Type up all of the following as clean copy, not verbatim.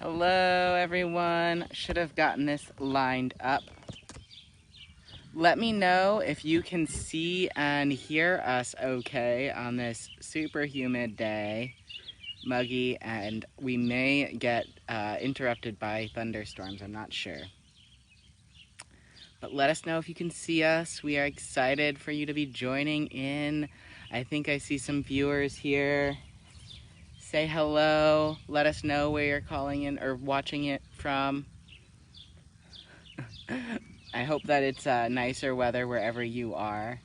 Hello everyone. Should have gotten this lined up. Let me know if you can see and hear us okay on this super humid day, muggy, and we may get interrupted by thunderstorms, I'm not sure. But let us know if you can see us. We are excited for you to be joining in. I think I see some viewers here. Say hello. Let us know where you're calling in or watching it from. I hope that it's nicer weather wherever you are.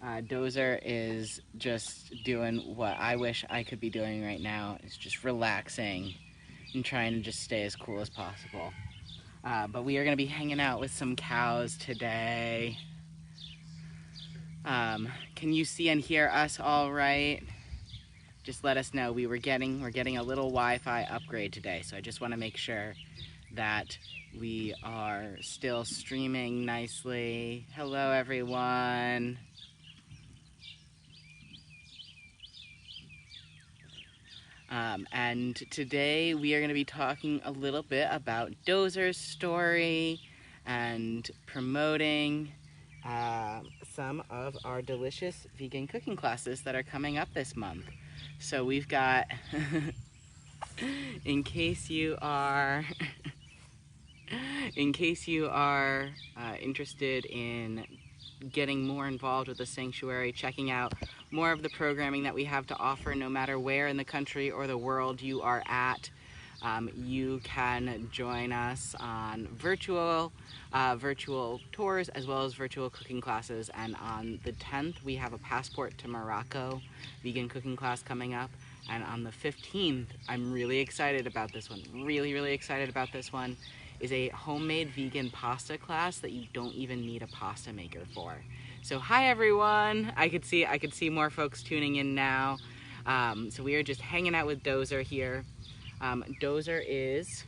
Dozer is just doing what I wish I could be doing right now. It's just relaxing and trying to just stay as cool as possible. But we are going to be hanging out with some cows today. Can you see and hear us all right? Just let us know. We're getting a little Wi-Fi upgrade today, so I just want to make sure that we are still streaming nicely. Hello everyone. And today we are going to be talking a little bit about Dozer's story and promoting some of our delicious vegan cooking classes that are coming up this month. So we've got, in case you are interested in getting more involved with the sanctuary, checking out more of the programming that we have to offer, no matter where in the country or the world you are at, you can join us on virtual tours as well as virtual cooking classes. And on the 10th, we have a Passport to Morocco vegan cooking class coming up. And on the 15th, I'm really excited about this one. Really excited about this one. Is a homemade vegan pasta class that you don't even need a pasta maker for. So hi everyone. I could see more folks tuning in now. So we are just hanging out with Dozer here. Dozer is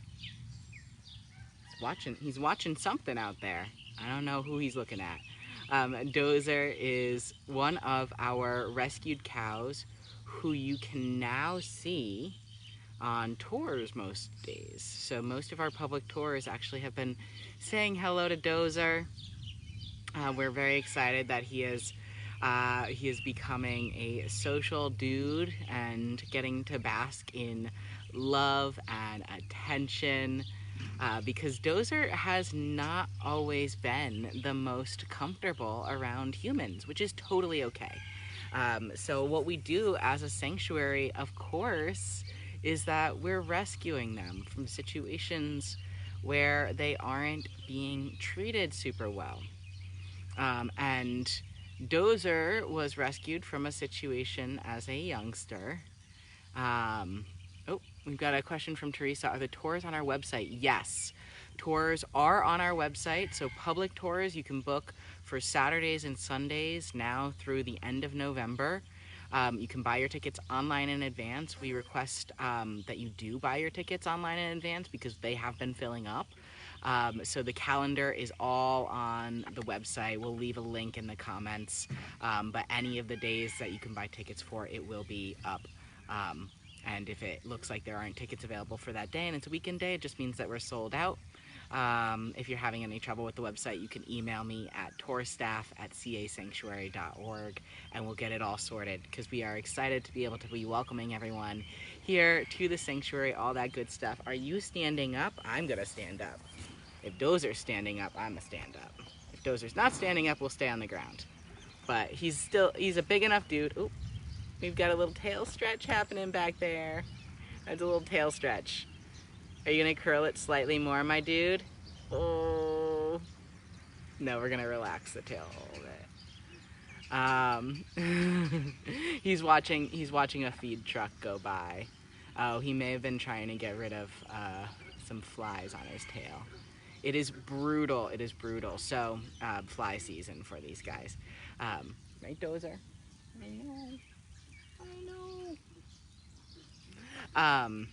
he's watching something out there. I don't know who he's looking at. Dozer is one of our rescued cows who you can now see on tours most days. So most of our public tours actually have been saying hello to Dozer. We're very excited that he is becoming a social dude and getting to bask in love and attention, because Dozer has not always been the most comfortable around humans, which is totally okay. So what we do as a sanctuary, of course, is that we're rescuing them from situations where they aren't being treated super well. And Dozer was rescued from a situation as a youngster. Oh, we've got a question from Teresa. Are the tours on our website? Yes, tours are on our website. So public tours you can book for Saturdays and Sundays now through the end of November. You can buy your tickets online in advance. We request that you do buy your tickets online in advance because they have been filling up. So the calendar is all on the website. We'll leave a link in the comments. But any of the days that you can buy tickets for, it will be up. And if it looks like there aren't tickets available for that day and it's a weekend day, it just means that we're sold out. If you're having any trouble with the website, you can email me at tourstaff@casanctuary.org and we'll get it all sorted, because we are excited to be able to be welcoming everyone here to the sanctuary, all that good stuff. Are you standing up? I'm gonna stand up. If Dozer's standing up, I'm gonna stand up. If Dozer's not standing up, we'll stay on the ground. But he's a big enough dude. Oop, we've got a little tail stretch happening back there. That's a little tail stretch. Are you gonna curl it slightly more, my dude? Oh. No, we're gonna relax the tail a little bit. He's watching a feed truck go by. Oh, he may have been trying to get rid of some flies on his tail. It is brutal. It is brutal. So, fly season for these guys. Right, Dozer? I know.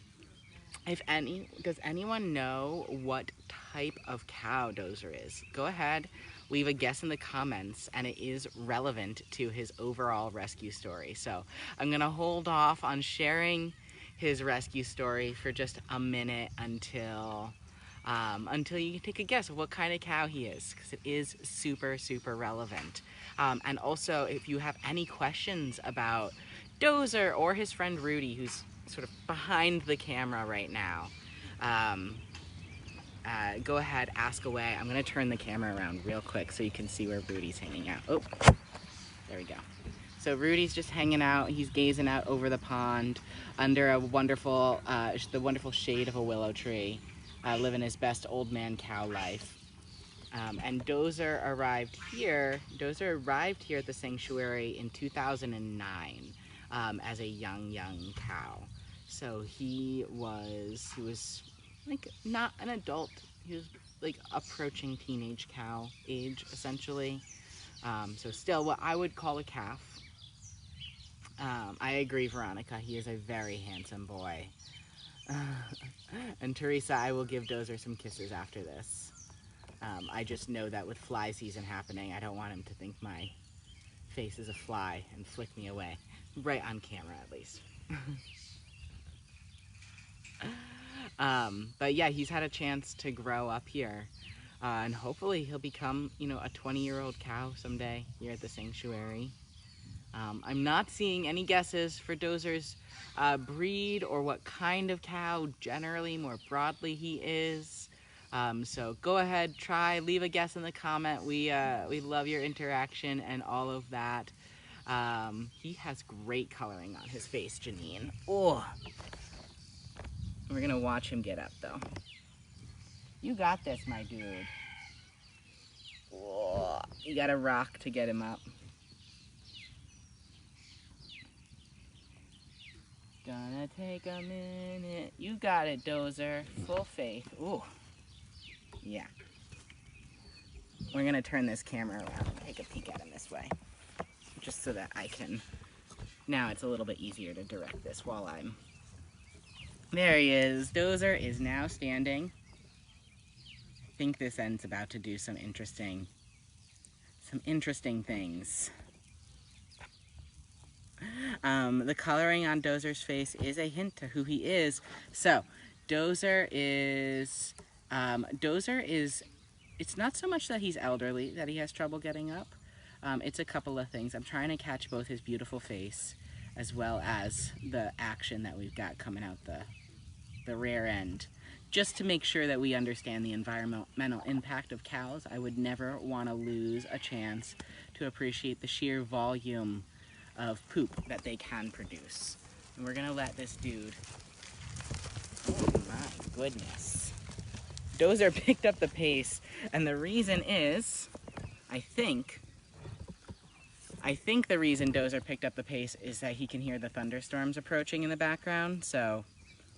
Does anyone know what type of cow Dozer is? Go ahead, leave a guess in the comments, and it is relevant to his overall rescue story. So I'm gonna hold off on sharing his rescue story for just a minute until you can take a guess of what kind of cow he is, because it is super, super relevant. And also, if you have any questions about Dozer or his friend Rudy, who's sort of behind the camera right now, go ahead, ask away. I'm going to turn the camera around real quick so you can see where Rudy's hanging out. Oh, there we go. So Rudy's just hanging out. He's gazing out over the pond under a wonderful, the wonderful shade of a willow tree, living his best old man cow life. And Dozer arrived here at the sanctuary in 2009 as a young cow. So he was like not an adult. He was like approaching teenage cow age, essentially. So still what I would call a calf. I agree, Veronica. He is a very handsome boy. And Teresa, I will give Dozer some kisses after this. I just know that with fly season happening, I don't want him to think my face is a fly and flick me away. Right on camera, at least. But yeah, he's had a chance to grow up here. And hopefully he'll become, a 20-year-old cow someday here at the sanctuary. I'm not seeing any guesses for Dozer's breed or what kind of cow generally, more broadly, he is. So go ahead, leave a guess in the comment. We love your interaction and all of that. He has great coloring on his face, Janine. Oh, we're gonna watch him get up though. You got this, my dude. Oh, you got a rock to get him up. Gonna take a minute. You got it, Dozer. Full faith. Ooh. Yeah. We're gonna turn this camera around and take a peek at him this way. Just so that I can... Now it's a little bit easier to direct this while I'm... There he is. Dozer is now standing. I think this end's about to do some interesting things. The coloring on Dozer's face is a hint to who he is. So, Dozer is, it's not so much that he's elderly, that he has trouble getting up. It's a couple of things. I'm trying to catch both his beautiful face as well as the action that we've got coming out the rear end. Just to make sure that we understand the environmental impact of cows. I would never want to lose a chance to appreciate the sheer volume of poop that they can produce. And we're gonna let this dude, oh my goodness. Dozer picked up the pace, and the reason is, I think the reason Dozer picked up the pace is that he can hear the thunderstorms approaching in the background, so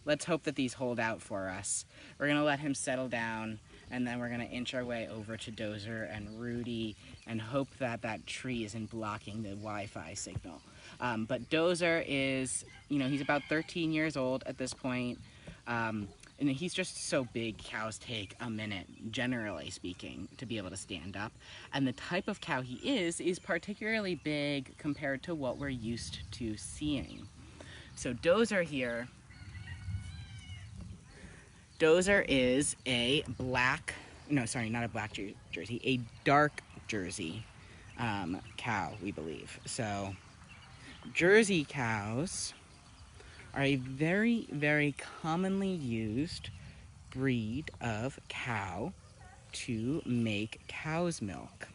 let's hope that these hold out for us. We're gonna let him settle down, and then we're gonna inch our way over to Dozer and Rudy and hope that that tree isn't blocking the Wi-Fi signal. But Dozer is, he's about 13 years old at this point. And he's just so big, cows take a minute, generally speaking, to be able to stand up. And the type of cow he is particularly big compared to what we're used to seeing. So Dozer here, Dozer is a black, no, sorry, not a black Jersey, a dark Jersey cow, we believe. So Jersey cows are a very, very commonly used breed of cow to make cow's milk.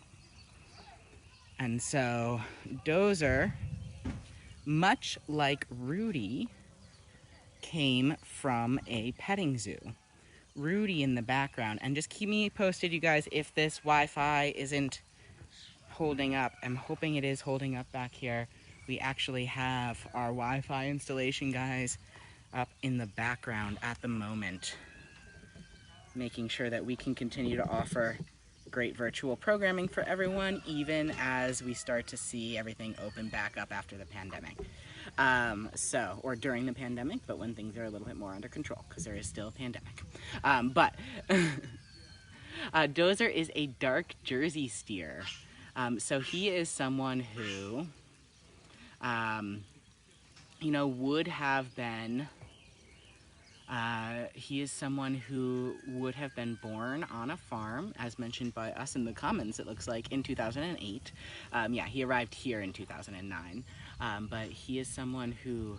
And so Dozer, much like Rudy, came from a petting zoo. Rudy in the background, and just keep me posted, you guys, if this Wi-Fi isn't holding up. I'm hoping it is holding up back here. We actually have our Wi-Fi installation guys up in the background at the moment, making sure that we can continue to offer great virtual programming for everyone, even as we start to see everything open back up after the pandemic. Or during the pandemic, but when things are a little bit more under control, because there is still a pandemic. Dozer is a dark Jersey steer. So he is someone who, would have been He is someone who would have been born on a farm, as mentioned by us in the comments, it looks like, in 2008. Yeah, he arrived here in 2009. But he is someone who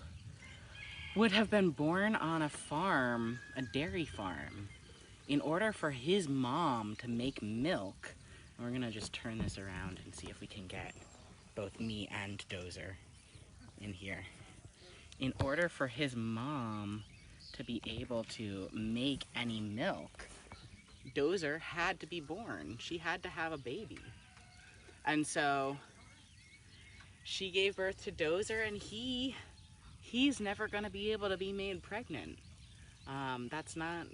would have been born on a farm, a dairy farm, in order for his mom to make milk. And we're gonna just turn this around and see if we can get both me and Dozer in here. In order for his mom to be able to make any milk, Dozer had to be born. She had to have a baby. And so she gave birth to Dozer, and he's never gonna be able to be made pregnant. That's not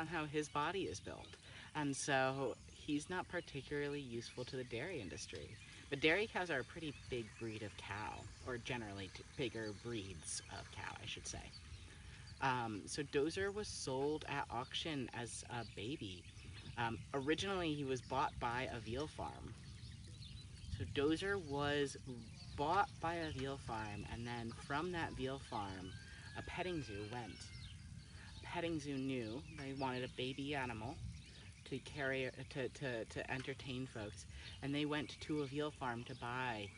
how his body is built. And so he's not particularly useful to the dairy industry. But dairy cows are a pretty big breed of cow, or generally bigger breeds of cow, I should say. So Dozer was sold at auction as a baby. Originally, he was bought by a veal farm. So Dozer was bought by a veal farm, and then from that veal farm, a petting zoo went. A petting zoo knew they wanted a baby animal to carry to entertain folks, and they went to a veal farm to buy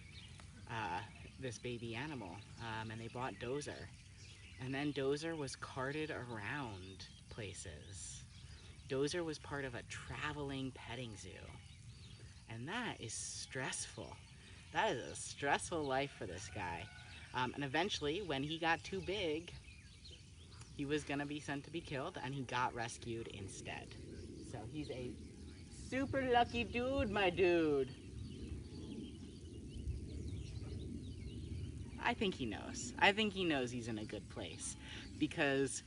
this baby animal, and they bought Dozer. And then Dozer was carted around places. Dozer was part of a traveling petting zoo. And that is stressful. That is a stressful life for this guy. And eventually, when he got too big, he was gonna be sent to be killed, and he got rescued instead. So he's a super lucky dude, my dude. I think he knows. I think he knows he's in a good place, because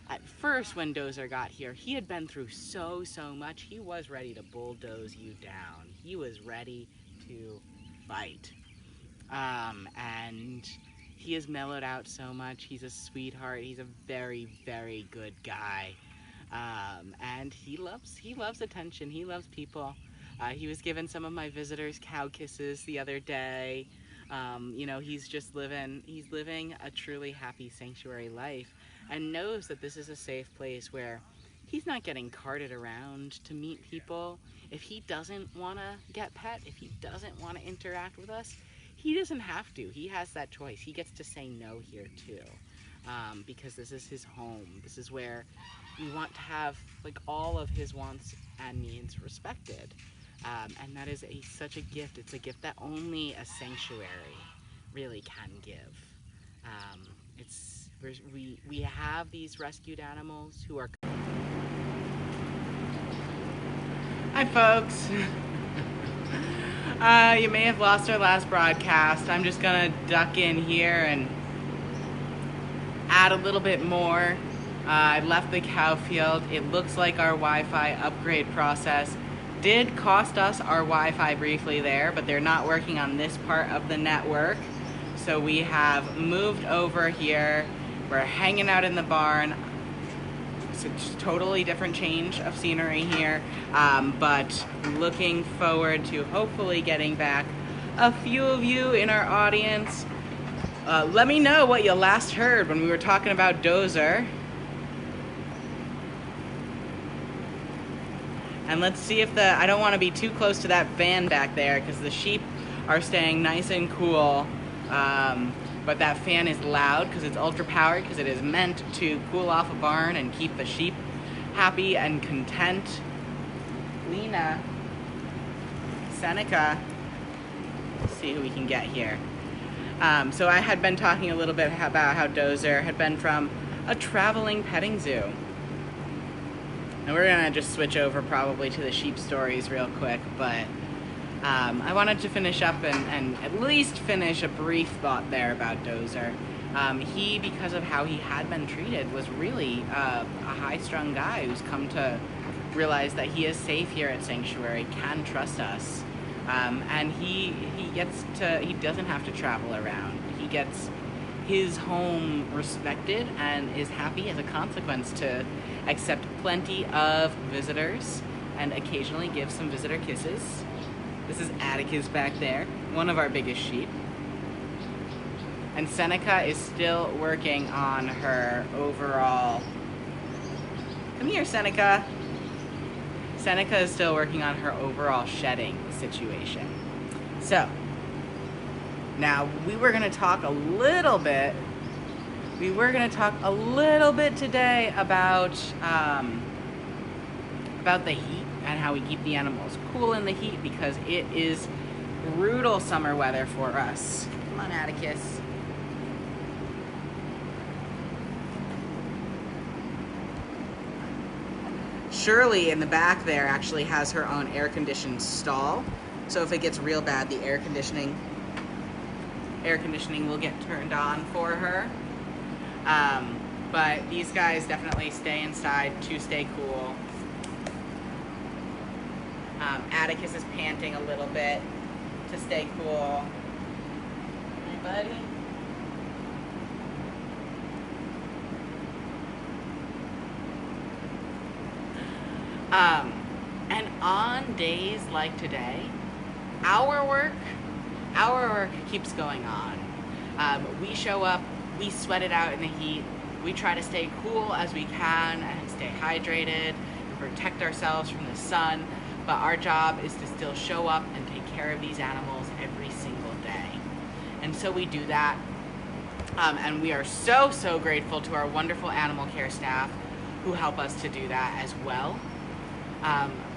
at first when Dozer got here, he had been through so much. He was ready to bulldoze you down. He was ready to fight. And he has mellowed out so much. He's a sweetheart. He's a very, very good guy. And he loves attention. He loves people. He was giving some of my visitors cow kisses the other day. You know, he's living a truly happy sanctuary life, and knows that this is a safe place where he's not getting carted around to meet people. If he doesn't want to get pet, if he doesn't want to interact with us, he doesn't have to. He has that choice. He gets to say no here too, because this is his home. This is where we want to have like all of his wants and needs respected. And that is such a gift. It's a gift that only a sanctuary really can give. We have these rescued animals who are... Hi folks! You may have lost our last broadcast. I'm just gonna duck in here and add a little bit more. I left the cow field. It looks like our Wi-Fi upgrade process did cost us our Wi-Fi briefly there, but they're not working on this part of the network. So we have moved over here. We're hanging out in the barn. It's a totally different change of scenery here, but looking forward to hopefully getting back a few of you in our audience. Let me know what you last heard when we were talking about Dozer. And let's see if I don't want to be too close to that fan back there because the sheep are staying nice and cool. But that fan is loud because it's ultra powered, because it is meant to cool off a barn and keep the sheep happy and content. Lena, Seneca, let's see who we can get here. So I had been talking a little bit about how Dozer had been from a traveling petting zoo. And we're gonna just switch over probably to the sheep stories real quick, but I wanted to finish up and at least finish a brief thought there about Dozer. He, because of how he had been treated, was really a high-strung guy who's come to realize that he is safe here at Sanctuary, can trust us, and he doesn't have to travel around. He gets his home respected and is happy as a consequence to accept plenty of visitors and occasionally give some visitor kisses. This is Atticus back there, one of our biggest sheep. And Seneca is still working on her overall Come here, Seneca. Seneca is still working on her overall shedding situation. So, now we were going to talk a little bit. We were going to talk a little bit today about the heat and how we keep the animals cool in the heat, because it is brutal summer weather for us. Come on, Atticus. Shirley in the back there actually has her own air-conditioned stall, so if it gets real bad, the air conditioning will get turned on for her. But these guys definitely stay inside to stay cool. Atticus is panting a little bit to stay cool. Hey, buddy. And on days like today, our work keeps going on. We show up, we sweat it out in the heat, we try to stay cool as we can and stay hydrated and protect ourselves from the sun, but our job is to still show up and take care of these animals every single day. And so we do that, and we are so, so grateful to our wonderful animal care staff who help us to do that as well.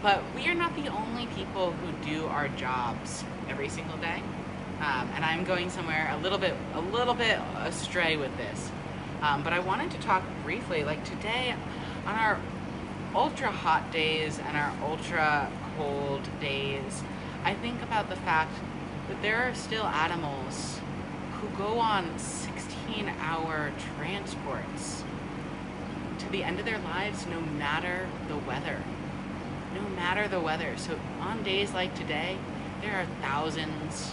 But we are not the only people who do our jobs every single day. And I'm going somewhere a little bit astray with this. But I wanted to talk briefly, like today, on our ultra hot days and our ultra cold days, I think about the fact that there are still animals who go on 16-hour transports to the end of their lives, no matter the weather. No matter the weather. So on days like today, there are thousands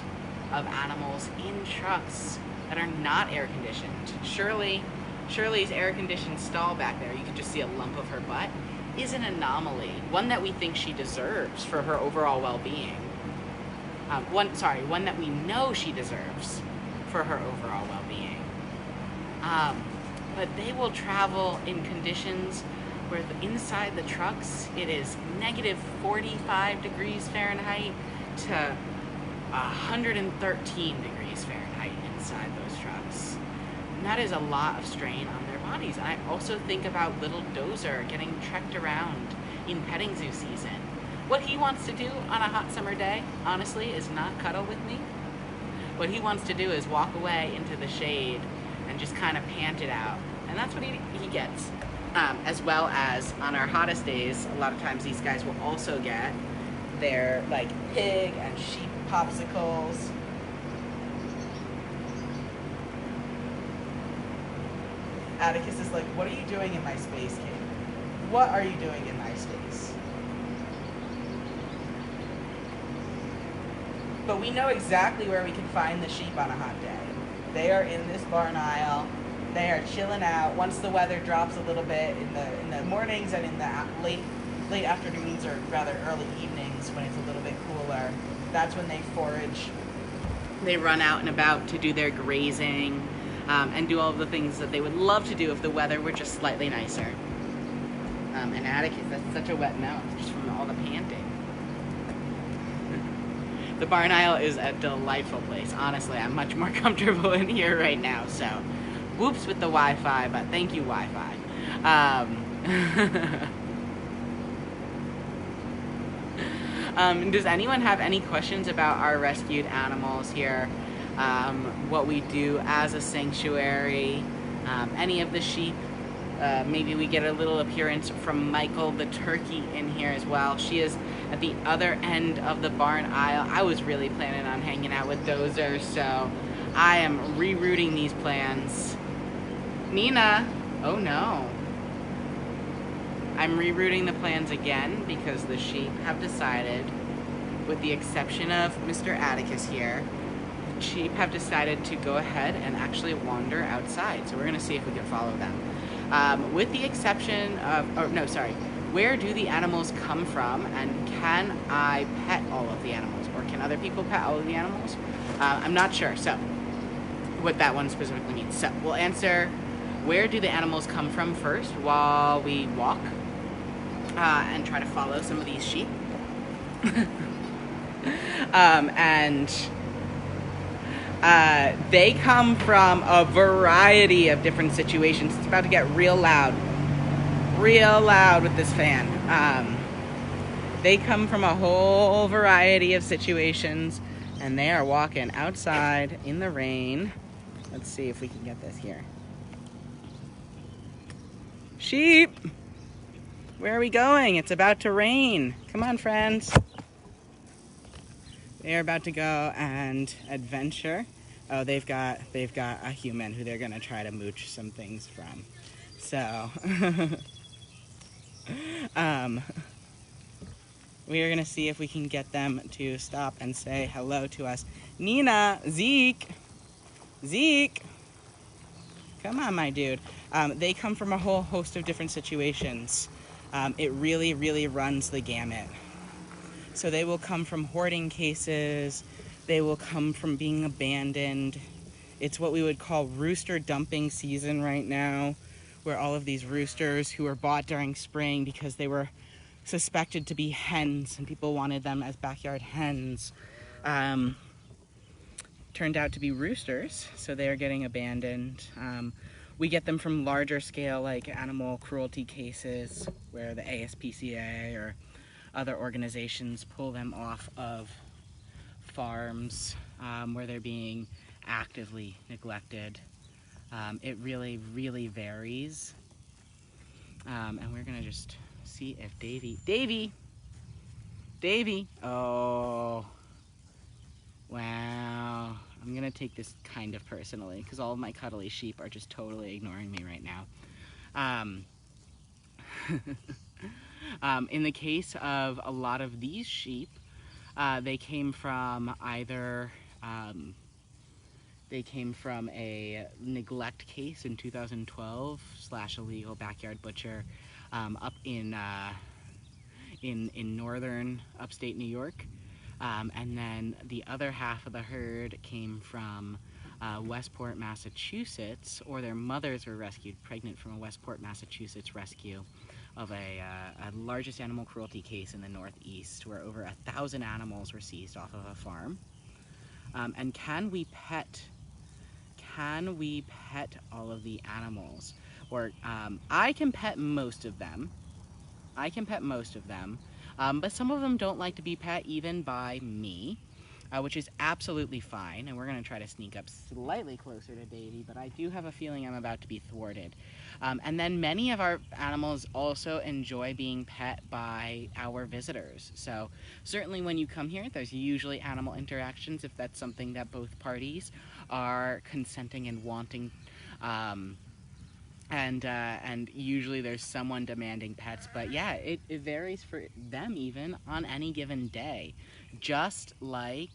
of animals in trucks that are not air conditioned. Shirley's air conditioned stall back there, you can just see a lump of her butt, is an anomaly. One that we think she deserves for her overall well-being. One that we know she deserves for her overall well-being. But they will travel in conditions where inside the trucks it is negative 45 degrees Fahrenheit to 113 degrees Fahrenheit inside those trucks. And that is a lot of strain on their bodies. And I also think about little Dozer getting trekked around in petting zoo season. What he wants to do on a hot summer day, honestly, is not cuddle with me. What he wants to do is walk away into the shade and just kind of pant it out. And that's what he gets. As well as on our hottest days, a lot of times these guys will also get their like pig and sheep popsicles. Atticus is like, what are you doing in my space, Kate? What are you doing in my space? But we know exactly where we can find the sheep on a hot day. They are in this barn aisle. They are chilling out. Once the weather drops a little bit in the mornings and in the late afternoons or rather early evenings when it's a little bit cooler, that's when they forage. They run out and about to do their grazing and do all of the things that they would love to do if the weather were just slightly nicer. And Atticus, that's such a wet mouth just from all the panting. The barn aisle is a delightful place. Honestly, I'm much more comfortable in here right now, so whoops with the Wi-Fi, but thank you, Wi-Fi. Does anyone have any questions about our rescued animals here? What we do as a sanctuary? Any of the sheep? Maybe we get a little appearance from Michael the turkey in here as well. She is at the other end of the barn aisle. I was really planning on hanging out with Dozer, so I am rerouting these plans. Nina! Oh no. I'm rerouting the plans again because the sheep have decided, with the exception of Mr. Atticus here, the sheep have decided to go ahead and actually wander outside. So we're going to see if we can follow them. With the exception of, where do the animals come from, and can I pet all of the animals, or can other people pet all of the animals? I'm not sure, so what that one specifically means. So we'll answer, where do the animals come from first while we walk, and try to follow some of these sheep. And they come from a variety of different situations. It's about to get real loud with this fan. They come from a whole variety of situations, and they are walking outside in the rain. Let's see if we can get this here. Sheep! Where are we going? It's about to rain. Come on, friends. They're about to go and adventure. Oh, they've got a human who they're gonna try to mooch some things from. So, we are gonna see if we can get them to stop and say hello to us. Nina, Zeke, come on, my dude. They come from a whole host of different situations. It really runs the gamut. So they will come from hoarding cases. They will come from being abandoned. It's what we would call rooster dumping season right now, where all of these roosters who were bought during spring because they were suspected to be hens and people wanted them as backyard hens, turned out to be roosters, so they are getting abandoned. We get them from larger scale, like animal cruelty cases, where the ASPCA or other organizations pull them off of farms where they're being actively neglected. It really varies. And we're gonna just see if Davy, oh, wow. I'm gonna take this kind of personally because all of my cuddly sheep are just totally ignoring me right now. In the case of a lot of these sheep, they came from either they came from a neglect case in 2012 / illegal backyard butcher up in northern upstate New York. And then the other half of the herd came from Westport, Massachusetts, or their mothers were rescued pregnant from a Westport, Massachusetts rescue of a largest animal cruelty case in the Northeast, where over 1,000 animals were seized off of a farm. And can we pet all of the animals? Or I can pet most of them. But some of them don't like to be pet even by me, which is absolutely fine. And we're gonna try to sneak up slightly closer to Davy, but I do have a feeling I'm about to be thwarted. And then many of our animals also enjoy being pet by our visitors. So certainly when you come here, there's usually animal interactions if that's something that both parties are consenting and wanting. And usually there's someone demanding pets, but yeah, it varies for them even on any given day. Just like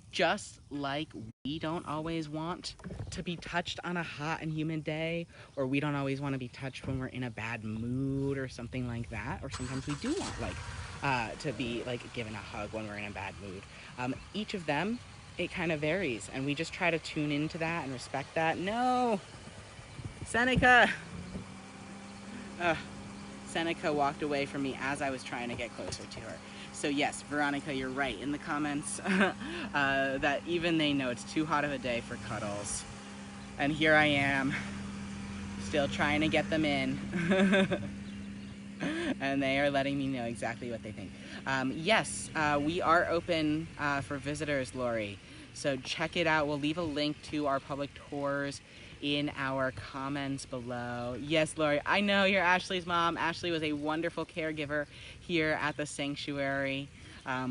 just like we don't always want to be touched on a hot and humid day, or we don't always want to be touched when we're in a bad mood or something like that, or sometimes we do want to be given a hug when we're in a bad mood. Each of them, it kind of varies, and we just try to tune into that and respect that. No! Seneca! Seneca walked away from me as I was trying to get closer to her. So yes, Veronica, you're right in the comments that even they know it's too hot of a day for cuddles. And here I am, still trying to get them in. And they are letting me know exactly what they think. Yes, we are open for visitors, Lori. So check it out. We'll leave a link to our public tours in our comments below. Yes, Lori, I know you're Ashley's mom. Ashley was a wonderful caregiver here at the sanctuary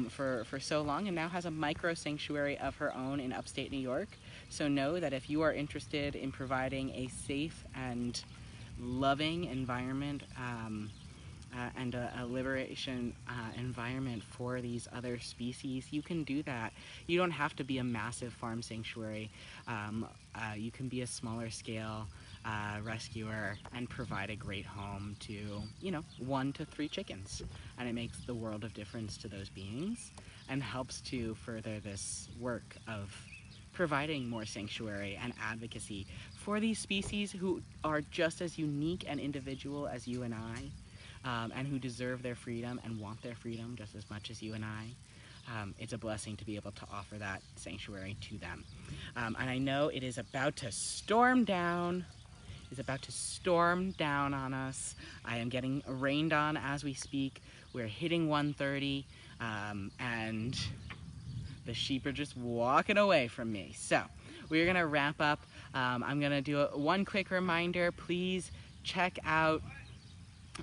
for so long, and now has a micro sanctuary of her own in upstate New York. So know that if you are interested in providing a safe and loving environment and a liberation environment for these other species, you can do that. You don't have to be a massive farm sanctuary. You can be a smaller scale rescuer and provide a great home to, 1 to 3 chickens. And it makes the world of difference to those beings and helps to further this work of providing more sanctuary and advocacy for these species who are just as unique and individual as you and I, and who deserve their freedom and want their freedom just as much as you and I, it's a blessing to be able to offer that sanctuary to them. And I know it is about to storm down. It's about to storm down on us. I am getting rained on as we speak. We're hitting 1:30, and the sheep are just walking away from me. So we're gonna wrap up. I'm gonna do one quick reminder. Please check out,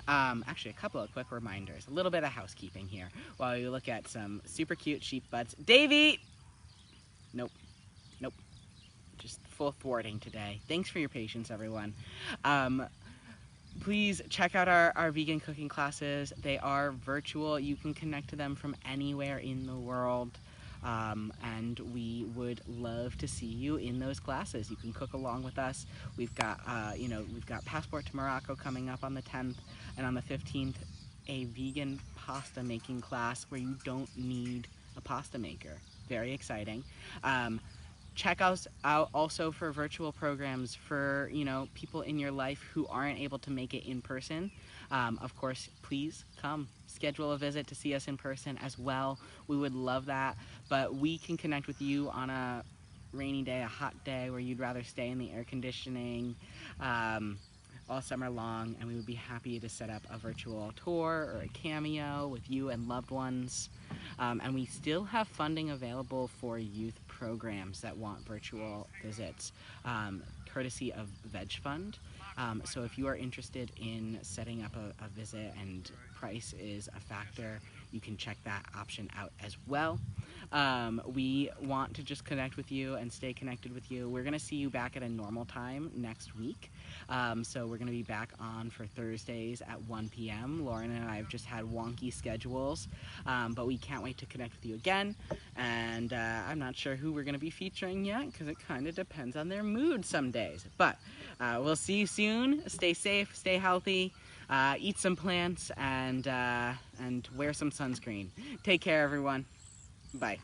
actually a couple of quick reminders, a little bit of housekeeping here while you look at some super cute sheep buds. Davey! Nope, nope, just full thwarting today. Thanks for your patience, everyone. Please check out our vegan cooking classes. They are virtual. You can connect to them from anywhere in the world. And we would love to see you in those classes. You can cook along with us. We've got, we've got Passport to Morocco coming up on the 10th, and on the 15th, a vegan pasta making class where you don't need a pasta maker. Very exciting. Check us out also for virtual programs for, people in your life who aren't able to make it in person. Of course, please come schedule a visit to see us in person as well. We would love that, but we can connect with you on a rainy day, a hot day where you'd rather stay in the air conditioning all summer long, and we would be happy to set up a virtual tour or a cameo with you and loved ones. And we still have funding available for youth programs that want virtual visits, courtesy of Veg Fund. So if you are interested in setting up a visit and price is a factor, you can check that option out as well. We want to just connect with you and stay connected with you. We're going to see you back at a normal time next week. So we're going to be back on for Thursdays at 1 p.m. Lauren and I have just had wonky schedules, but we can't wait to connect with you again. And I'm not sure who we're going to be featuring yet because it kind of depends on their mood some days. But we'll see you soon. Stay safe, stay healthy, eat some plants, and wear some sunscreen. Take care, everyone. Bye.